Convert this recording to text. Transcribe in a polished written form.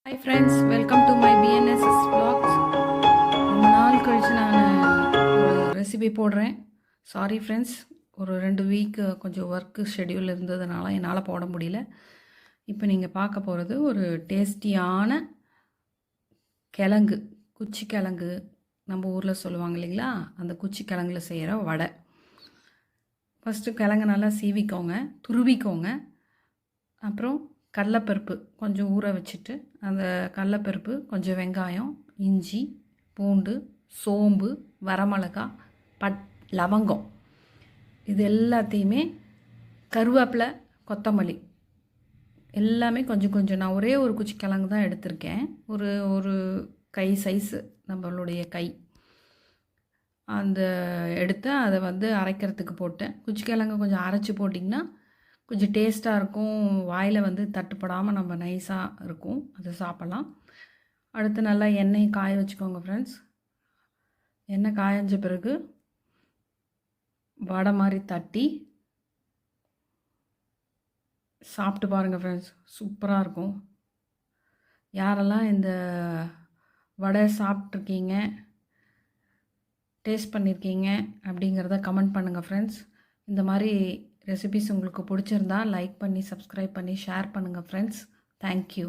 Hi friends, welcome to my BNSS vlogs. ரொம்ப நாள் கழிச்சு நான் ஒரு ரெசிபி போடுறேன். சாரி ஃப்ரெண்ட்ஸ், ஒரு 2 வீக் கொஞ்சம் ஒர்க்கு ஷெட்யூல் இருந்ததுனால என்னால் போட முடியல. இப்போ நீங்கள் பார்க்க போகிறது ஒரு டேஸ்டியான கிழங்கு, குச்சி கிழங்கு, நம்ம ஊரில் சொல்லுவாங்க இல்லைங்களா, அந்த குச்சி கிழங்குல செய்கிற வடை. ஃபஸ்ட்டு கிழங்கு நல்லா சீவிக்கோங்க, துருவிக்கோங்க. அப்புறம் கடலப்பருப்பு கொஞ்சம் ஊற வச்சுட்டு, அந்த கடலப்பருப்பு, கொஞ்சம் வெங்காயம், இஞ்சி, பூண்டு, சோம்பு, வரமிளகா, லவங்கம், இது எல்லாத்தையுமே, கருவேப்பிலை, கொத்தமல்லி எல்லாமே கொஞ்சம் கொஞ்சம். நான் ஒரே ஒரு குச்சி கிழங்கு தான் எடுத்திருக்கேன். ஒரு ஒரு கை சைஸு, நம்மளுடைய கை அந்த எடுத்து அதை அரைக்கிறதுக்கு போட்டேன். குச்சி கிழங்கு கொஞ்சம் அரைச்சி போட்டிங்கன்னா கொஞ்சம் டேஸ்ட்டாக இருக்கும். வாயில் தட்டுப்படாமல் நம்ம நைஸாக இருக்கும், அது சாப்பிட்லாம். அடுத்து நல்லா எண்ணெயை காய வச்சுக்கோங்க ஃப்ரெண்ட்ஸ். எண்ணெய் காயஞ்ச பிறகு வடை மாதிரி தட்டி சாப்பிட்டு பாருங்கள் ஃப்ரெண்ட்ஸ், சூப்பராக இருக்கும். யாரெல்லாம் இந்த வடை சாப்பிட்ருக்கீங்க, டேஸ்ட் பண்ணியிருக்கீங்க அப்படிங்கிறத கமெண்ட் பண்ணுங்கள் ஃப்ரெண்ட்ஸ். இந்த மாதிரி ரெசிபிஸ் உங்களுக்கு பிடிச்சிருந்தா லைக் பண்ணி, சப்ஸ்கிரைப் பண்ணி, ஷேர் பண்ணுங்கள் ஃப்ரெண்ட்ஸ். தேங்க்யூ.